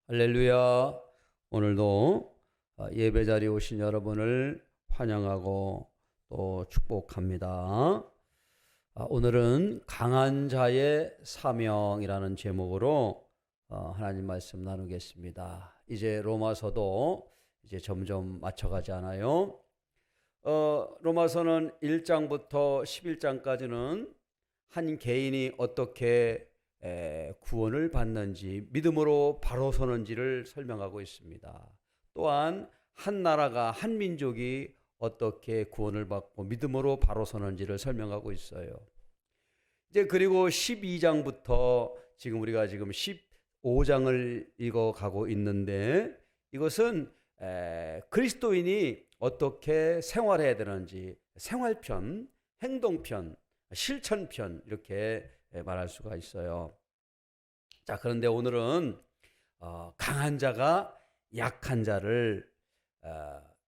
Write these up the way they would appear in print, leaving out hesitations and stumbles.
할렐루야. 오늘도 예배 자리에 오신 여러분을 환영하고 또 축복합니다. 오늘은 강한 자의 사명이라는 제목으로 하나님 말씀 나누겠습니다. 이제 로마서도 이제 점점 맞춰가지 않아요. 로마서는 1장부터 11장까지는 한 개인이 어떻게 구원을 받는지, 믿음으로 바로 서는지를 설명하고 있습니다. 또한 한 나라가, 한 민족이 어떻게 구원을 받고 믿음으로 바로 서는지를 설명하고 있어요. 이제 그리고 12장부터 지금 우리가 15장을 읽어가고 있는데, 이것은 그리스도인이 어떻게 생활해야 되는지, 생활편, 행동편, 실천편, 이렇게 말할 수가 있어요. 자, 그런데 오늘은 강한 자가 약한 자를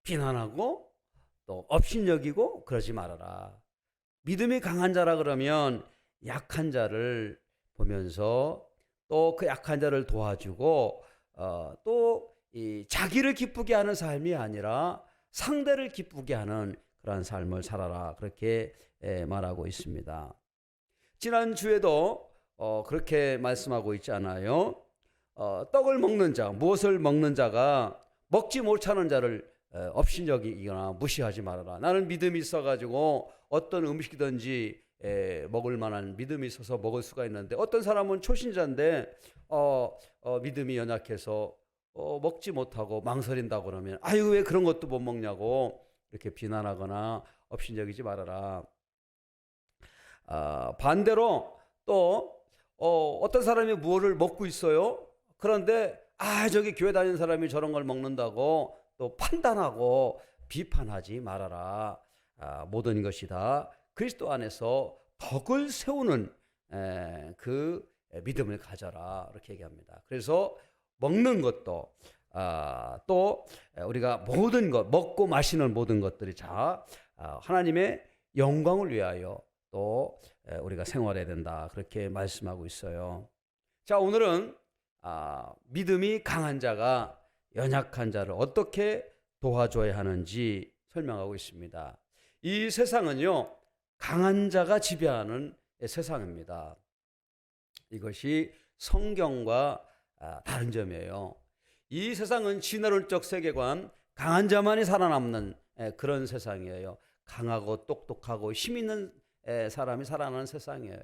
비난하고 또 업신여기고 그러지 말아라. 믿음이 강한 자라 그러면 약한 자를 보면서 또 그 약한 자를 도와주고 또 이 자기를 기쁘게 하는 삶이 아니라 상대를 기쁘게 하는 그러한 삶을 살아라, 그렇게 말하고 있습니다. 지난주에도 그렇게 말씀하고 있지 않아요? 떡을 먹는 자, 무엇을 먹는 자가 먹지 못하는 자를 업신여기거나 무시하지 말아라. 나는 믿음이 있어가지고 어떤 음식이든지 먹을 만한 믿음이 있어서 먹을 수가 있는데, 어떤 사람은 초신자인데 믿음이 연약해서 먹지 못하고 망설인다고 그러면 아유, 왜 그런 것도 못 먹냐고 이렇게 비난하거나 업신여기지 말아라. 반대로 또 어떤 사람이 무엇을 먹고 있어요. 그런데 저기 교회 다니는 사람이 저런 걸 먹는다고 또 판단하고 비판하지 말아라. 모든 것이 다 그리스도 안에서 덕을 세우는 그 믿음을 가져라, 이렇게 얘기합니다. 그래서 먹는 것도 또 우리가 모든 것, 먹고 마시는 모든 것들이 다 하나님의 영광을 위하여 또 우리가 생활해야 된다, 그렇게 말씀하고 있어요. 자, 오늘은 믿음이 강한 자가 연약한 자를 어떻게 도와줘야 하는지 설명하고 있습니다. 이 세상은요, 강한 자가 지배하는 세상입니다. 이것이 성경과 다른 점이에요. 이 세상은 진화론적 세계관, 강한 자만이 살아남는 그런 세상이에요. 강하고 똑똑하고 힘 있는 사람이 살아나는 세상이에요.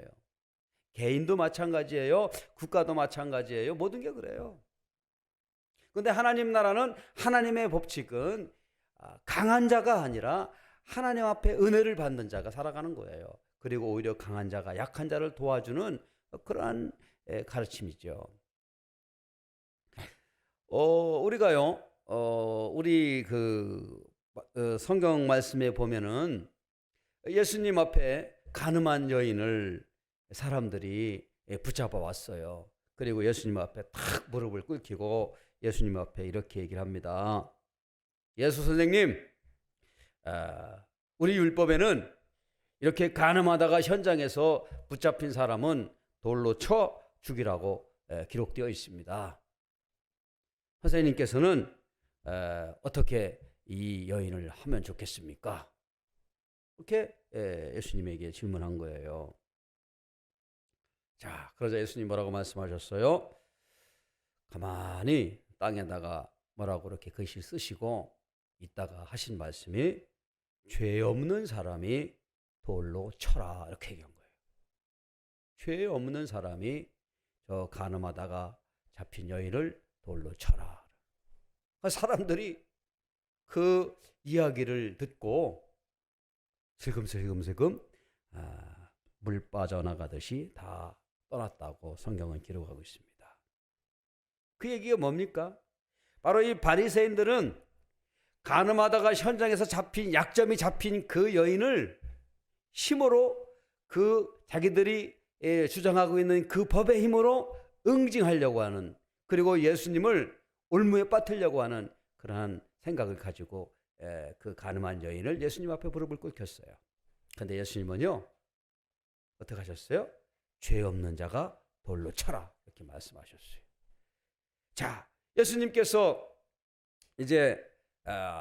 개인도 마찬가지예요. 국가도 마찬가지예요. 모든 게 그래요. 그런데 하나님 나라는, 하나님의 법칙은 강한 자가 아니라 하나님 앞에 은혜를 받는 자가 살아가는 거예요. 그리고 오히려 강한 자가 약한 자를 도와주는 그러한 가르침이죠. 우리가요, 우리 성경 말씀에 보면은 예수님 앞에 가늠한 여인을 사람들이 붙잡아 왔어요. 그리고 예수님 앞에 탁 무릎을 꿇히고 예수님 앞에 이렇게 얘기를 합니다. 예수 선생님, 우리 율법에는 이렇게 가늠하다가 현장에서 붙잡힌 사람은 돌로 쳐 죽이라고 기록되어 있습니다. 선생님께서는 어떻게 이 여인을 하면 좋겠습니까? 이렇게 예수님에게 질문한 거예요. 자, 그러자 예수님 뭐라고 말씀하셨어요? 가만히 땅에다가 뭐라고 이렇게 글씨 쓰시고 있다가 하신 말씀이, 죄 없는 사람이 돌로 쳐라, 이렇게 얘기한 거예요. 죄 없는 사람이 저 가늠하다가 잡힌 여인을 돌로 쳐라. 사람들이 그 이야기를 듣고 슬금슬금 물 빠져나가듯이 다 떠났다고 성경은 기록하고 있습니다. 그 얘기가 뭡니까? 바로 이 바리새인들은 가늠하다가 현장에서 약점이 잡힌 그 여인을 힘으로, 그 자기들이 주장하고 있는 그 법의 힘으로 응징하려고 하는, 그리고 예수님을 올무에 빠뜨리려고 하는 그러한 생각을 가지고 그 가늠한 여인을 예수님 앞에 무릎을 꿇혔어요. 그런데 예수님은요, 어떻게 하셨어요? 죄 없는 자가 돌로 쳐라, 이렇게 말씀하셨어요. 자, 예수님께서 이제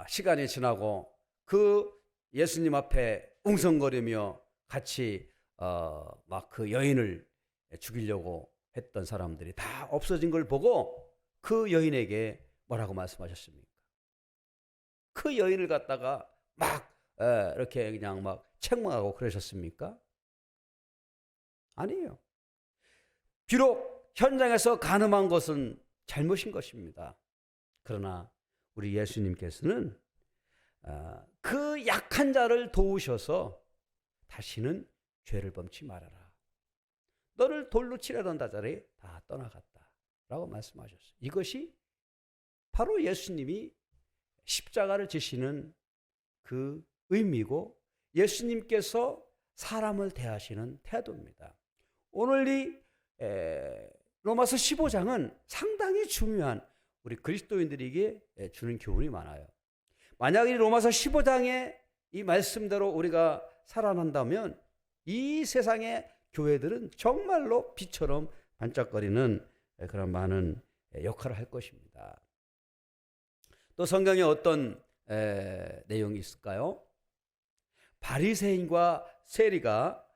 시간이 지나고 그 예수님 앞에 웅성거리며 같이 막 그 여인을 죽이려고 했던 사람들이 다 없어진 걸 보고 그 여인에게 뭐라고 말씀하셨습니까? 그 여인을 갖다가 막 이렇게 그냥 막 책망하고 그러셨습니까? 아니에요. 비록 현장에서 간음한 것은 잘못인 것입니다. 그러나 우리 예수님께서는 그 약한 자를 도우셔서 다시는 죄를 범치 말아라. 너를 돌로 치려던 자들이 다 떠나갔다 라고 말씀하셨어요. 이것이 바로 예수님이 십자가를 지시는 그 의미고 예수님께서 사람을 대하시는 태도입니다. 오늘 이 로마서 15장은 상당히 중요한 우리 그리스도인들에게 주는 교훈이 많아요. 만약 이 로마서 15장의 이 말씀대로 우리가 살아난다면 이 세상의 교회들은 정말로 빛처럼 반짝거리는 그런 많은 역할을 할 것입니다. 또 성경에 어떤 내용이 있을까요? 바리새인과 세리가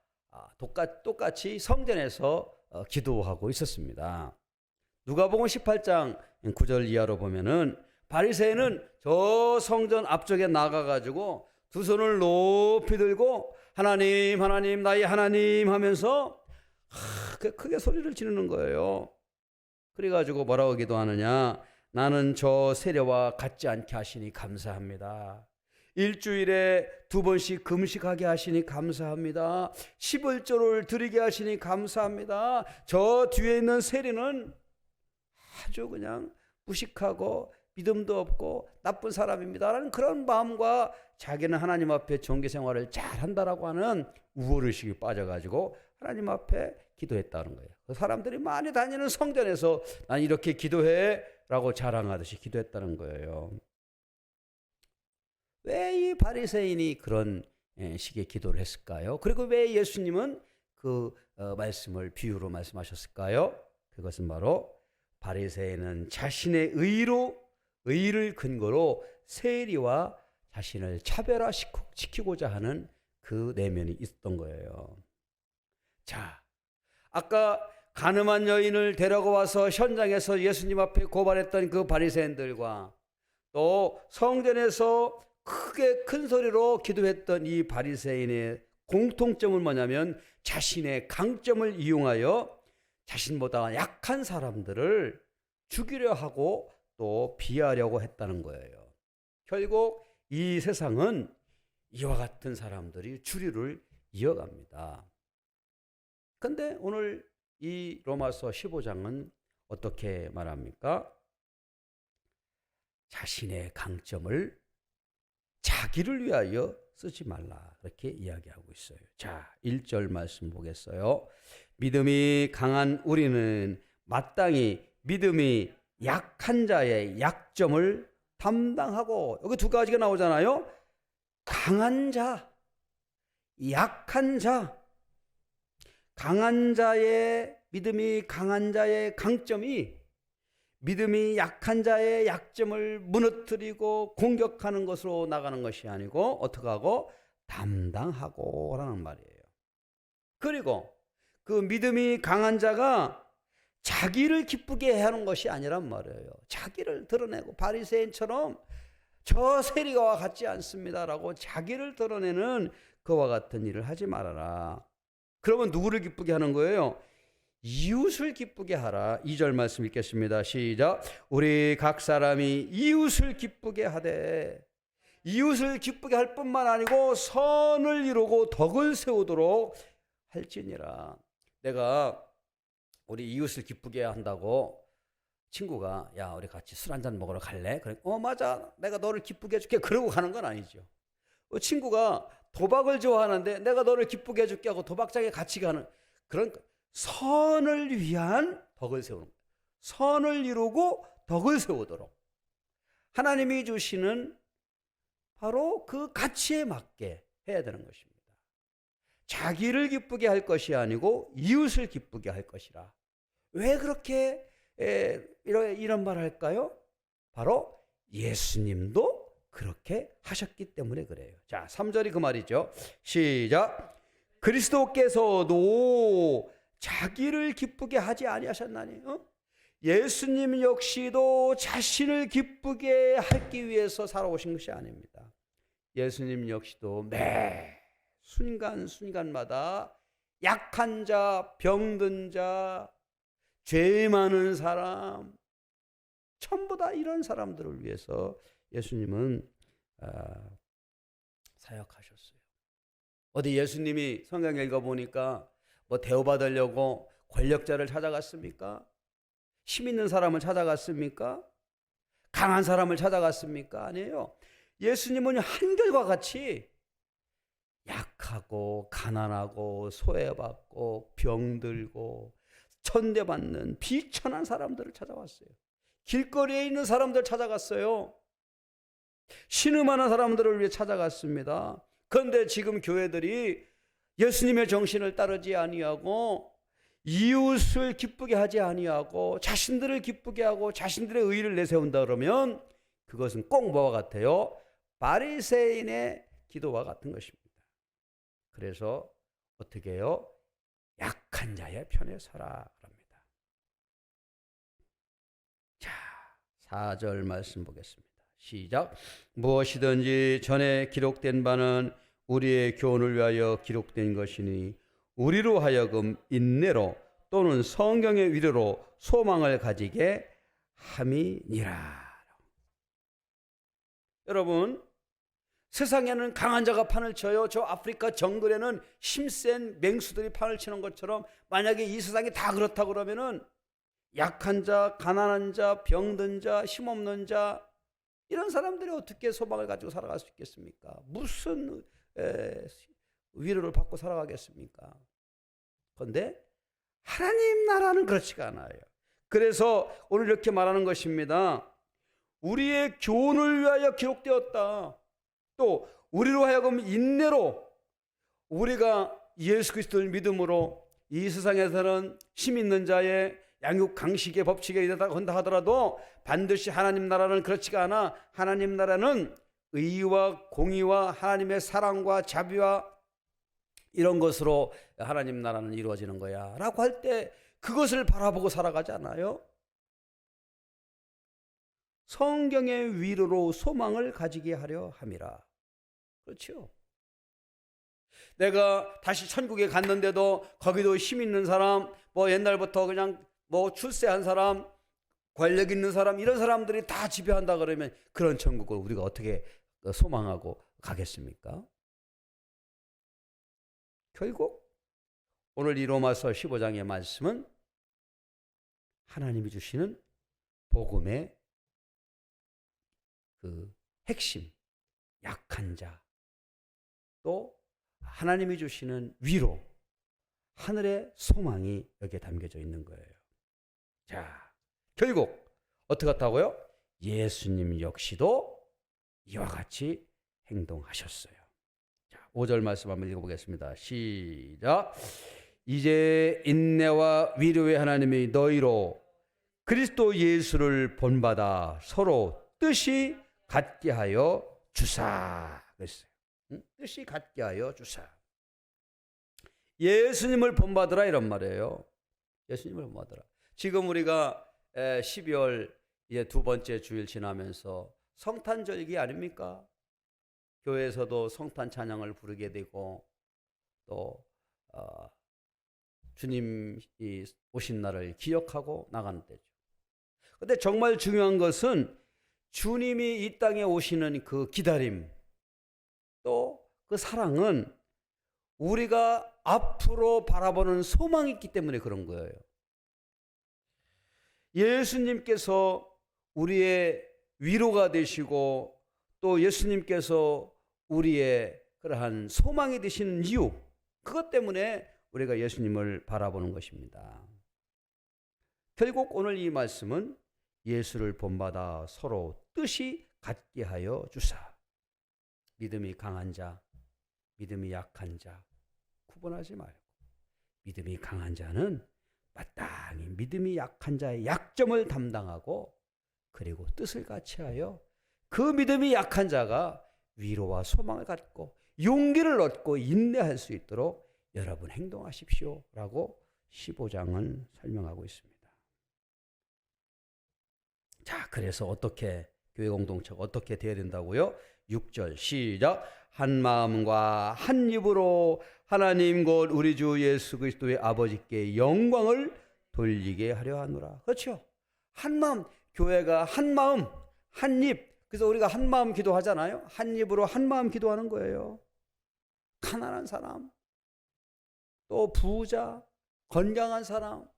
똑같이 성전에서 기도하고 있었습니다. 누가복음 18장 9절 이하로 보면은 바리새인은 저 성전 앞쪽에 나가가지고 두 손을 높이 들고 하나님 하나님 나의 하나님 하면서 크게 소리를 지르는 거예요. 그래가지고 뭐라고 기도하느냐? 나는 저 세례와 같지 않게 하시니 감사합니다. 일주일에 2번씩 금식하게 하시니 감사합니다. 11조를 드리게 하시니 감사합니다. 저 뒤에 있는 세리는 아주 그냥 무식하고 믿음도 없고 나쁜 사람입니다 라는 그런 마음과 자기는 하나님 앞에 종교 생활을 잘한다라고 하는 우월의식이 빠져가지고 하나님 앞에 기도했다는 거예요. 그 사람들이 많이 다니는 성전에서 난 이렇게 기도해 라고 자랑하듯이 기도했다는 거예요. 왜 이 바리새인이 그런 식의 기도를 했을까요? 그리고 왜 예수님은 그 말씀을 비유로 말씀하셨을까요? 그것은 바로 바리새인은 자신의 의를 근거로 세리와 자신을 차별화시키고자 하는 그 내면이 있었던 거예요. 자, 아까 간음한 여인을 데려가 와서 현장에서 예수님 앞에 고발했던 그 바리새인들과 또 성전에서 크게 큰 소리로 기도했던 이 바리새인의 공통점은 뭐냐면 자신의 강점을 이용하여 자신보다 약한 사람들을 죽이려 하고 또 비하려고 했다는 거예요. 결국 이 세상은 이와 같은 사람들이 주류를 이어갑니다. 그런데 오늘 이 로마서 15장은 어떻게 말합니까? 자신의 강점을 자기를 위하여 쓰지 말라 그렇게 이야기하고 있어요. 자, 1절 말씀 보겠어요. 믿음이 강한 우리는 마땅히 믿음이 약한 자의 약점을 담당하고, 여기 두 가지가 나오잖아요. 강한 자, 약한 자. 강한 자의 믿음이 강한 자의 강점이 믿음이 약한 자의 약점을 무너뜨리고 공격하는 것으로 나가는 것이 아니고 어떻게 하고? 담당하고 라는 말이에요. 그리고 그 믿음이 강한 자가 자기를 기쁘게 하는 것이 아니란 말이에요. 자기를 드러내고 바리새인처럼 저 세리와 같지 않습니다라고 자기를 드러내는 그와 같은 일을 하지 말아라. 그러면 누구를 기쁘게 하는 거예요? 이웃을 기쁘게 하라. 2절 말씀 읽겠습니다. 시작. 우리 각 사람이 이웃을 기쁘게 하되, 이웃을 기쁘게 할 뿐만 아니고 선을 이루고 덕을 세우도록 할지니라. 내가 우리 이웃을 기쁘게 한다고 친구가 야 우리 같이 술 한잔 먹으러 갈래? 그래, 맞아, 내가 너를 기쁘게 해줄게 그러고 가는 건 아니죠. 친구가 도박을 좋아하는데 내가 너를 기쁘게 해줄게 하고 도박장에 같이 가는, 그런 선을 위한 덕을 세우는 거예요. 선을 이루고 덕을 세우도록 하나님이 주시는 바로 그 가치에 맞게 해야 되는 것입니다. 자기를 기쁘게 할 것이 아니고 이웃을 기쁘게 할 것이라. 왜 그렇게 이런 말 할까요? 바로 예수님도 그렇게 하셨기 때문에 그래요. 자, 3절이 그 말이죠. 시작. 그리스도께서도 자기를 기쁘게 하지 아니하셨나니. 예수님 역시도 자신을 기쁘게 하기 위해서 살아오신 것이 아닙니다. 예수님 역시도 매 순간순간마다 약한 자, 병든 자, 죄 많은 사람, 전부 다 이런 사람들을 위해서 예수님은 사역하셨어요. 어디 예수님이 성경 읽어보니까 뭐 대우받으려고 권력자를 찾아갔습니까? 힘 있는 사람을 찾아갔습니까? 강한 사람을 찾아갔습니까? 아니에요. 예수님은 한결과 같이 약하고 가난하고 소외받고 병들고 천대받는 비천한 사람들을 찾아왔어요. 길거리에 있는 사람들 찾아갔어요. 신음하는 사람들을 위해 찾아갔습니다. 그런데 지금 교회들이 예수님의 정신을 따르지 아니하고 이웃을 기쁘게 하지 아니하고 자신들을 기쁘게 하고 자신들의 의의를 내세운다 그러면 그것은 꼭 뭐와 같아요? 바리새인의 기도와 같은 것입니다. 그래서 어떻게 해요? 약한 자의 편에 서라 합니다. 자, 4절 말씀 보겠습니다. 시작. 무엇이든지 전에 기록된 바는 우리의 교훈을 위하여 기록된 것이니 우리로 하여금 인내로 또는 성경의 위로로 소망을 가지게 함이니라. 여러분, 세상에는 강한 자가 판을 쳐요. 저 아프리카 정글에는 힘센 맹수들이 판을 치는 것처럼 만약에 이 세상이 다 그렇다 그러면은 약한 자, 가난한 자, 병든 자, 힘없는 자 이런 사람들이 어떻게 소망을 가지고 살아갈 수 있겠습니까? 무슨 위로를 받고 살아가겠습니까? 그런데 하나님 나라는 그렇지가 않아요. 그래서 오늘 이렇게 말하는 것입니다. 우리의 교훈을 위하여 기록되었다. 또 우리로 하여금 인내로 우리가 예수 그리스도를 믿음으로 이 세상에서는 힘 있는 자의 양육 강식의 법칙에 이르다 한다 하더라도 반드시 하나님 나라는 그렇지가 않아. 하나님 나라는 의와 공의와 하나님의 사랑과 자비와 이런 것으로 하나님 나라는 이루어지는 거야 라고 할 때 그것을 바라보고 살아가지 않아요? 성경의 위로로 소망을 가지게 하려 함이라. 그렇죠? 내가 다시 천국에 갔는데도 거기도 힘 있는 사람, 뭐 옛날부터 그냥 뭐 출세한 사람, 권력 있는 사람 이런 사람들이 다 지배한다 그러면 그런 천국을 우리가 어떻게 소망하고 가겠습니까? 결국 오늘 이 로마서 15장의 말씀은 하나님이 주시는 복음의 그 핵심, 약한 자, 또 하나님이 주시는 위로, 하늘의 소망이 여기에 담겨져 있는 거예요. 자, 결국 어떻게 했다고요? 예수님 역시도 이와 같이 행동하셨어요. 자, 5절 말씀 한번 읽어보겠습니다. 시작. 이제 인내와 위로의 하나님이 너희로 그리스도 예수를 본받아 서로 뜻이 같게 하여 주사. 그랬어요. 뜻이 같게 하여 주사. 예수님을 본받으라 이런 말이에요. 예수님을 본받으라. 지금 우리가 12월 이제 두 번째 주일 지나면서 성탄절기 아닙니까? 교회에서도 성탄 찬양을 부르게 되고 또 주님이 오신 날을 기억하고 나가는 때죠. 그런데 정말 중요한 것은 주님이 이 땅에 오시는 그 기다림 또 그 사랑은 우리가 앞으로 바라보는 소망이 있기 때문에 그런 거예요. 예수님께서 우리의 위로가 되시고 또 예수님께서 우리의 그러한 소망이 되시는 이유, 그것 때문에 우리가 예수님을 바라보는 것입니다. 결국 오늘 이 말씀은 예수를 본받아 서로 뜻이 같게 하여 주사. 믿음이 강한 자, 믿음이 약한 자 구분하지 말고 믿음이 강한 자는 마땅히 강히 믿음이 약한 자의 약점을 담당하고 그리고 뜻을 같이하여 그 믿음이 약한 자가 위로와 소망을 갖고 용기를 얻고 인내할 수 있도록 여러분 행동하십시오 라고 15장은 설명하고 있습니다. 자, 그래서 어떻게 교회 공동체가 어떻게 되어야 된다고요? 6절 시작. 한 마음과 한 입으로 하나님 곧 우리 주 예수 그리스도의 아버지께 영광을 돌리게 하려 하노라. 그렇죠? 한 마음, 교회가 한 마음, 한 입. 그래서 우리가 한 마음 기도하잖아요. 한 입으로 한 마음 기도하는 거예요. 가난한 사람, 또 부자, 건강한 사람,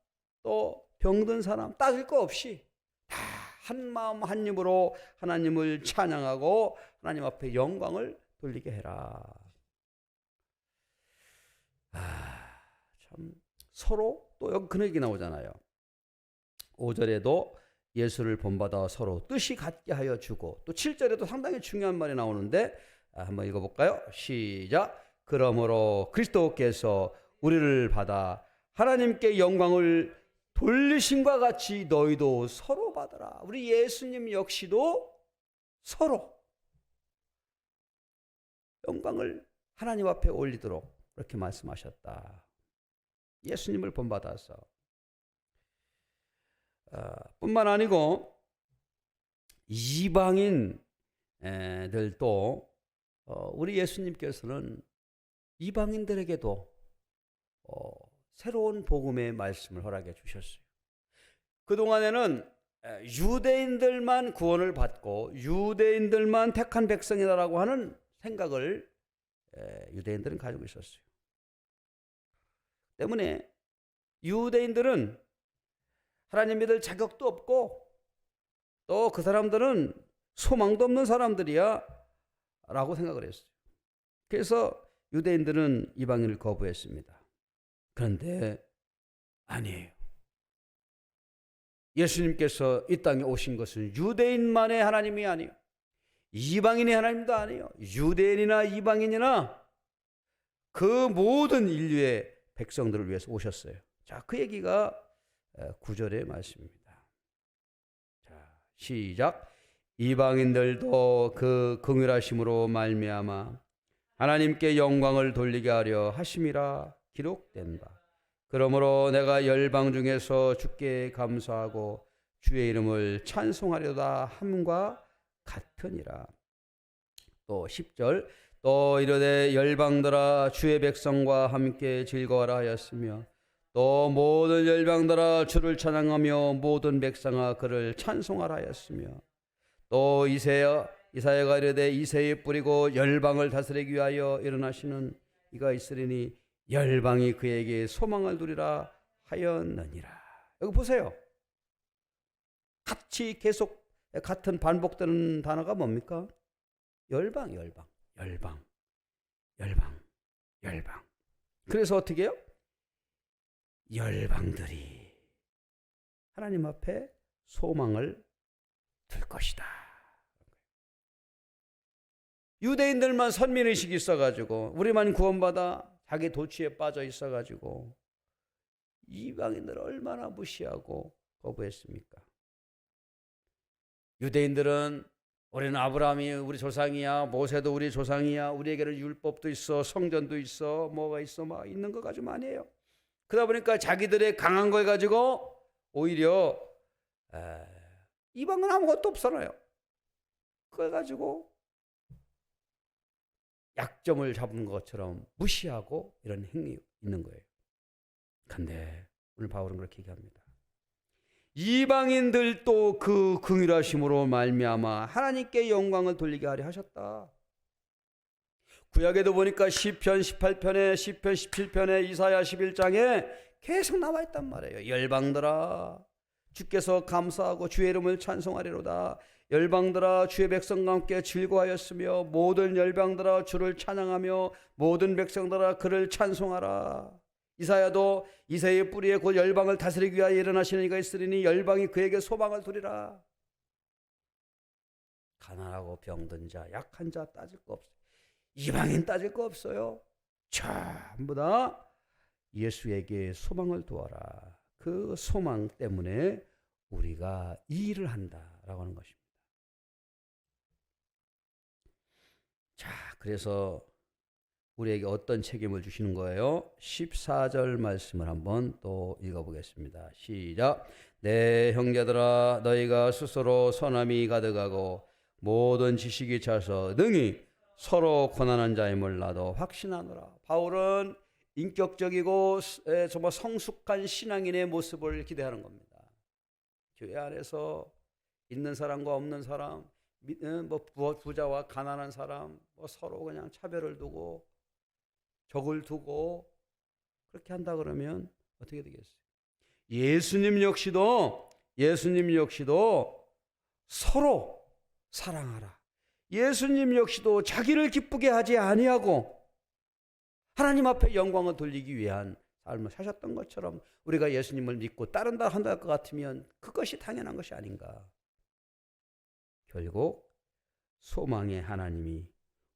또 병든 사람 따질 거 없이 다 한 마음 한 입으로 하나님을 찬양하고 하나님 앞에 영광을 돌리게 해라. 참 서로 또 여기 그런 얘기 나오잖아요. 5절에도 예수를 본받아 서로 뜻이 같게 하여 주고, 또 7절에도 상당히 중요한 말이 나오는데 한번 읽어볼까요? 시작. 그러므로 그리스도께서 우리를 받아 하나님께 영광을 돌리심과 같이 너희도 서로 받으라. 우리 예수님 역시도 서로 영광을 하나님 앞에 올리도록 그렇게 말씀하셨다. 예수님을 본받아서 뿐만 아니고 이방인들도 우리 예수님께서는 이방인들에게도 새로운 복음의 말씀을 허락해 주셨어요. 그동안에는 유대인들만 구원을 받고 유대인들만 택한 백성이다라고 하는 생각을 유대인들은 가지고 있었어요. 때문에 유대인들은 하나님 믿을 자격도 없고 또 그 사람들은 소망도 없는 사람들이야 라고 생각을 했어요. 그래서 유대인들은 이방인을 거부했습니다. 그런데 아니에요. 예수님께서 이 땅에 오신 것은 유대인만의 하나님이 아니에요. 이방인의 하나님도 아니에요. 유대인이나 이방인이나 그 모든 인류의 백성들을 위해서 오셨어요. 자, 그 얘기가 9절의 말씀입니다. 자, 시작. 이방인들도 그 긍휼하심으로 말미암아 하나님께 영광을 돌리게 하려 하심이라 기록된 바. 그러므로 내가 열방 중에서 주께 감사하고 주의 이름을 찬송하려다 함과 같으니라. 또 10절. 또 이르되 열방들아 주의 백성과 함께 즐거워라 하였으며 또 모든 열방들아 주를 찬양하며 모든 백성아 그를 찬송하라 하였으며 또 이사야가 이르되 이새에 뿌리고 열방을 다스리기 위하여 일어나시는 이가 있으리니 열방이 그에게 소망을 두리라 하였느니라. 여기 보세요. 같이 계속 같은 반복되는 단어가 뭡니까? 열방. 그래서 어떻게 해요? 열방들이 하나님 앞에 소망을 둘 것이다. 유대인들만 선민의식이 있어가지고 우리만 구원받아 자기 도취에 빠져 있어가지고 이방인들을 얼마나 무시하고 거부했습니까? 유대인들은 우리는 아브라함이 우리 조상이야, 모세도 우리 조상이야, 우리에게는 율법도 있어, 성전도 있어, 뭐가 있어, 막 있는 거 가지고 많이 해요. 그러다 보니까 자기들의 강한 걸 가지고 오히려 이방은 아무것도 없잖아요. 그걸 가지고 약점을 잡은 것처럼 무시하고 이런 행위 있는 거예요. 그런데 오늘 바울은 그렇게 얘기합니다. 이방인들도 그 긍휼하심으로 말미암아 하나님께 영광을 돌리게 하려 하셨다. 구약에도 보니까 시편 18편에 시편 17편에 이사야 11장에 계속 나와 있단 말이에요. 열방들아 주께서 감사하고 주의 이름을 찬송하리로다. 열방들아 주의 백성과 함께 즐거워하였으며 모든 열방들아 주를 찬양하며 모든 백성들아 그를 찬송하라. 이사야도 이새의 뿌리에 곧 열방을 다스리기 위하여 일어나시는 이가 있으리니 열방이 그에게 소망을 두리라. 가난하고 병든 자, 약한 자 따질 거 없어요. 이방인 따질 거 없어요. 전부 다 예수에게 소망을 두어라. 그 그 소망 때문에 우리가 이 일을 한다라고 하는 것입니다. 자, 그래서 우리에게 어떤 책임을 주시는 거예요? 14절 말씀을 한번 또 읽어보겠습니다. 시작. 내 형제들아, 너희가 스스로 선함이 가득하고 모든 지식이 차서 능히 서로 고난한 자임을 나도 확신하노라. 바울은 인격적이고 정말 성숙한 신앙인의 모습을 기대하는 겁니다. 교회 안에서 있는 사람과 없는 사람, 부자와 가난한 사람, 서로 그냥 차별을 두고 적을 두고 그렇게 한다 그러면 어떻게 되겠어요? 예수님 역시도 서로 사랑하라. 예수님 역시도 자기를 기쁘게 하지 아니하고 하나님 앞에 영광을 돌리기 위한 삶을 사셨던 것처럼 우리가 예수님을 믿고 따른다 한다 할 것 같으면 그것이 당연한 것이 아닌가. 결국 소망의 하나님이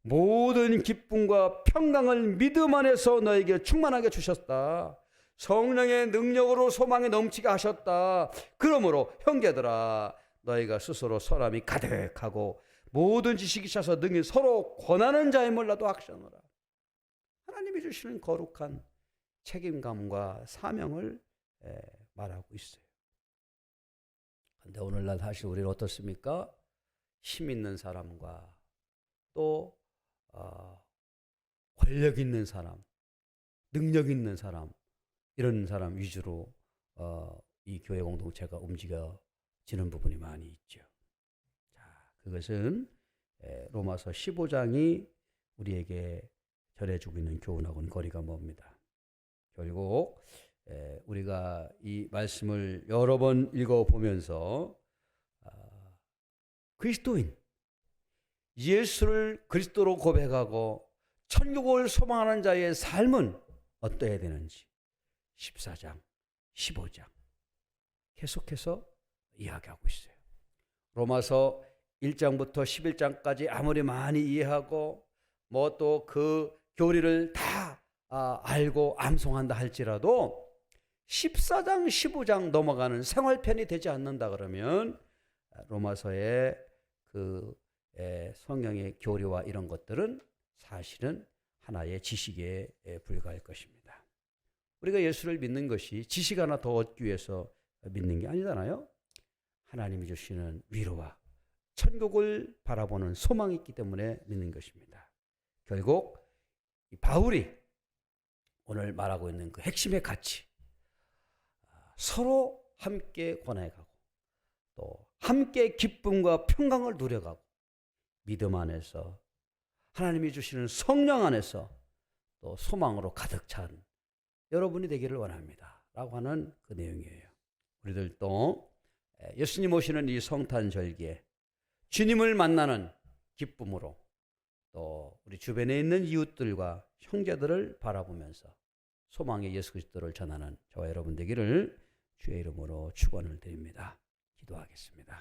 모든 기쁨과 평강을 믿음 안에서 너에게 충만하게 주셨다. 성령의 능력으로 소망에 넘치게 하셨다. 그러므로 형제들아, 너희가 스스로 선함이 가득하고 모든 지식이 차서 능히 서로 권하는 자임을 나도 확신하노라. 하나님이 주시는 거룩한 책임감과 사명을 말하고 있어요. 그런데 오늘날 사실 우리는 어떻습니까? 힘 있는 사람과 또 권력 있는 사람, 능력 있는 사람, 이런 사람 위주로 이 교회 공동체가 움직여지는 부분이 많이 있죠. 자, 그것은 로마서 15장이 우리에게 전해주고 있는 교훈하고는 거리가 멉니다. 결국 우리가 이 말씀을 여러 번 읽어보면서 그리스도인, 예수를 그리스도로 고백하고 천국을 소망하는 자의 삶은 어떠해야 되는지 14장, 15장 계속해서 이야기하고 있어요. 로마서 1장부터 11장까지 아무리 많이 이해하고 뭐 또 그 교리를 다 알고 암송한다 할지라도 14장, 15장 넘어가는 생활편이 되지 않는다 그러면 로마서의 그 성경의 교리와 이런 것들은 사실은 하나의 지식에 불과할 것입니다. 우리가 예수를 믿는 것이 지식 하나 더 얻기 위해서 믿는 게 아니잖아요. 하나님이 주시는 위로와 천국을 바라보는 소망이 있기 때문에 믿는 것입니다. 결국 바울이 오늘 말하고 있는 그 핵심의 가치, 서로 함께 권해가고 또 함께 기쁨과 평강을 누려가고 믿음 안에서 하나님이 주시는 성령 안에서 또 소망으로 가득 찬 여러분이 되기를 원합니다 라고 하는 그 내용이에요. 우리들도 예수님 오시는 이 성탄절기에 주님을 만나는 기쁨으로 또 우리 주변에 있는 이웃들과 형제들을 바라보면서 소망의 예수 그리스도를 전하는 저와 여러분 되기를 주의 이름으로 축원을 드립니다. 기도하겠습니다.